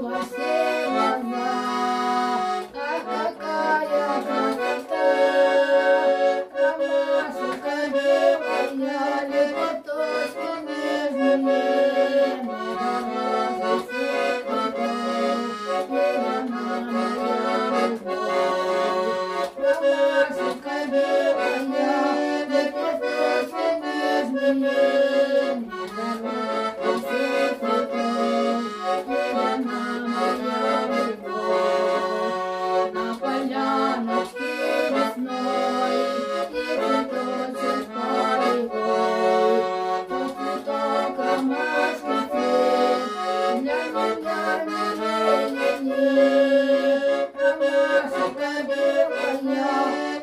во все глаза. Ах, какая красота! Ромашка белая, лепесточки нежные, розы всех цветов, верна моя любовь. Ромашка белая, лепесточки нежные, розы всех цветов, верна моя любовь. На поляночке весной и цветочек полевой, тот цветок ромашки цвет для меня милее. Ромашка белая,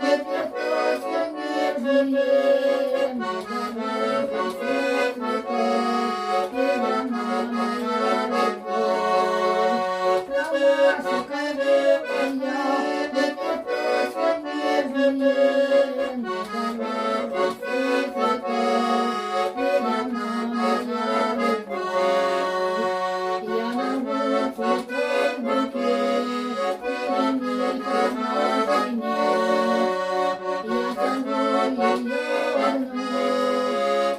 лепесточки нежные, розы всех цветов, верна моя любовь. Ромашка белая, лепесточки нежные, розы всех цветов, верна моя любовь. Я найду цветок в букет, переменить на спине. Я сажу ее одну,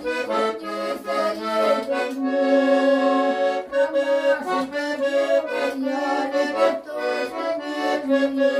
и руки своей возьму. Ромашка белая, лепесточки нежные,